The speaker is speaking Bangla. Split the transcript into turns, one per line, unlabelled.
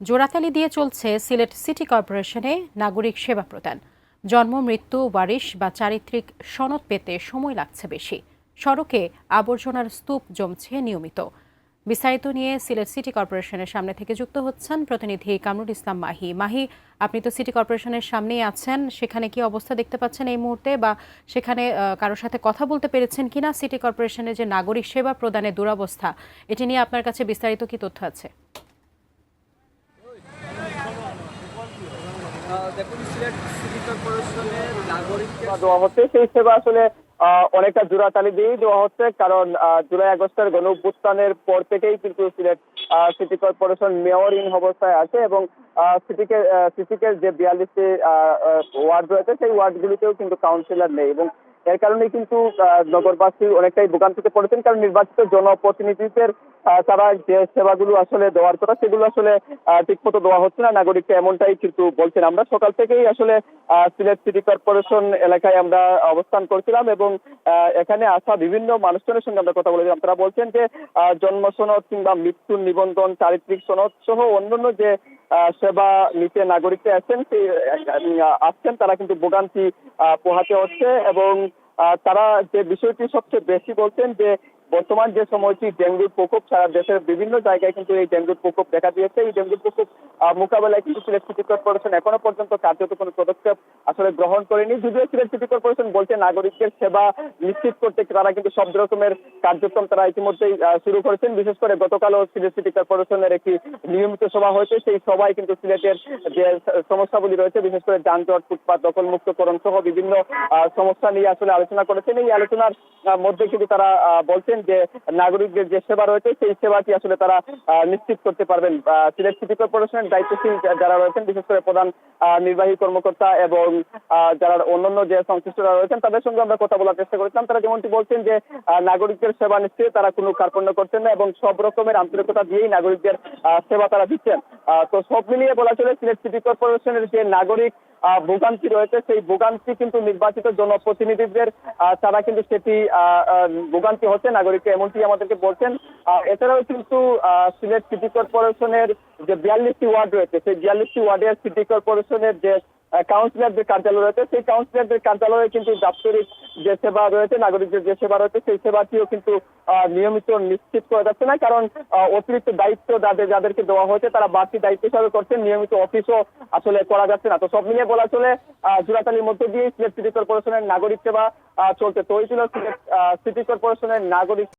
জোড়াতালি দিয়ে চলছে সিলেট সিটি কর্পোরেশনে নাগরিক সেবা প্রদান। জন্ম, মৃত্যু, ওয়ারিশ বা চারিত্রিক সনদ পেতে সময় লাগছে বেশি। সড়কে আবর্জনার স্তূপ জমছে নিয়মিত। বিস্তারিত নিয়ে সিলেট সিটি কর্পোরেশনের সামনে থেকে যুক্ত হচ্ছেন প্রতিনিধি কামরুল ইসলাম মাহি। মাহি, আপনি তো সিটি কর্পোরেশনের সামনেই আছেন, সেখানে কি অবস্থা দেখতে পাচ্ছেন এই মুহূর্তে, বা সেখানে কারোর সাথে কথা বলতে পেরেছেন কিনা? সিটি কর্পোরেশনের যে নাগরিক সেবা প্রদানের দুরবস্থা, এটি নিয়ে আপনার কাছে বিস্তারিত কি তথ্য আছে?
দেখুন, সিলেট সিটি কর্পোরেশনের নাগরিকদের
দেওয়া হচ্ছে সেই সেবা আসলে অনেকটা জোড়াতালি দিয়েই দেওয়া হচ্ছে, কারণ জুলাই আগস্টের গণ অভ্যুত্থানের পর থেকেই কিন্তু সিলেট সিটি কর্পোরেশন মেয়রহীন অবস্থায় আছে এবং সিটিকে যে 42টি ওয়ার্ড রয়েছে সেই ওয়ার্ডগুলিতেও কিন্তু কাউন্সিলর নেই এবং এর কারণে কিন্তু নগরবাসী অনেকটাই ভোগান্তিতে পড়েছেন, কারণ নির্বাচিত জনপ্রতিনিধিদের তারা যে সেবাগুলো আসলে দেওয়ার কথা সেগুলো আসলে ঠিকমতো দেওয়া হচ্ছে না নাগরিককে, এমনটাই কিন্তু বলছেন। আমরা সকাল থেকেই আসলে সিলেট সিটি কর্পোরেশন এলাকায় আমরা অবস্থান করছিলাম এবং এখানে আসা বিভিন্ন মানুষজনের সঙ্গে আমরা কথা বলেছিলাম। তারা বলছেন যে জন্ম সনদ কিংবা মৃত্যুর নিবন্ধন, চারিত্রিক সনদ সহ অন্যান্য যে সেবা নিতে নাগরিকরা আসছেন তারা কিন্তু ভোগান্তি পোহাতে হচ্ছে এবং তারা যে বিষয়টি সবচেয়ে বেশি বলছেন যে বর্তমান যে সময়টি ডেঙ্গুর প্রকোপ, সারা দেশের বিভিন্ন জায়গায় কিন্তু এই ডেঙ্গুর প্রকোপ দেখা দিয়েছে। এই ডেঙ্গুর প্রকোপ মোকাবেলায় কিন্তু সিলেট সিটি কর্পোরেশন এখনো পর্যন্ত কার্যত কোনো পদক্ষেপ আসলে গ্রহণ করেনি। যদিও সিলেট সিটি কর্পোরেশন বলছে নাগরিকদের সেবা নিশ্চিত করতে তারা কিন্তু সব রকমের কার্যক্রম তারা ইতিমধ্যেই শুরু করেছেন। বিশেষ করে গতকালও সিলেট সিটি কর্পোরেশনের একটি নিয়মিত সভা হয়েছে। সেই সভায় কিন্তু সিলেটের যে সমস্যাগুলি রয়েছে, বিশেষ করে যানজট, ফুটপাত দখলমুক্তকরণ সহ বিভিন্ন সমস্যা নিয়ে আসলে আলোচনা করেছেন। এই আলোচনার মধ্যে কিন্তু তারা বলছেন যে নাগরিকদের যে সেবা রয়েছে সেই সেবাটি আসলে তারা নিশ্চিত করতে পারবেন। সিলেট সিটি কর্পোরেশনের দায়িত্বশীল যারা রয়েছেন, বিশেষ করে প্রধান নির্বাহী কর্মকর্তা এবং যারা অন্যান্য যে সংশ্লিষ্টরা রয়েছেন তাদের সঙ্গে আমরা কথা বলার চেষ্টা করেছিলাম। তারা যেমনটি বলছেন যে নাগরিকদের সেবা নিশ্চয়ই তারা কোনো কার্পণ্য করছেন না এবং সব রকমের আন্তরিকতা দিয়েই নাগরিকদের সেবা তারা দিচ্ছেন। তো সব মিলিয়ে বলা চলে সিলেট সিটি কর্পোরেশনের যে নাগরিক ভোগান্তি রয়েছে সেই ভোগান্তি কিন্তু নির্বাচিত জনপ্রতিনিধিদের তারা কিন্তু সেটি ভোগান্তি হচ্ছে নাগরিককে, এমনটি আমাদেরকে বলছেন। এছাড়াও কিন্তু সিলেট সিটি কর্পোরেশনের যে 42টি ওয়ার্ড রয়েছে সেই 42টি ওয়ার্ডের সিটি কর্পোরেশনের যে কাউন্সিলরদের কার্যালয় রয়েছে সেই কাউন্সিলরদের কার্যালয়ে কিন্তু দাপ্তরিক যে সেবা রয়েছে, নাগরিকদের যে সেবা রয়েছে সেই সেবাটিও কিন্তু নিয়মিত নিশ্চিত করা যাচ্ছে না, কারণ অতিরিক্ত দায়িত্ব যাদেরকে দেওয়া হয়েছে তারা বাড়তি দায়িত্ব হিসাবে করছেন, নিয়মিত অফিসও আসলে করা যাচ্ছে না। তো সব মিলিয়ে বলা চলে জোড়াতালির মধ্যে দিয়ে সিলেট সিটি কর্পোরেশনের নাগরিক সেবা চলছে। তো এই ছিল সিলেট সিটি কর্পোরেশনের নাগরিক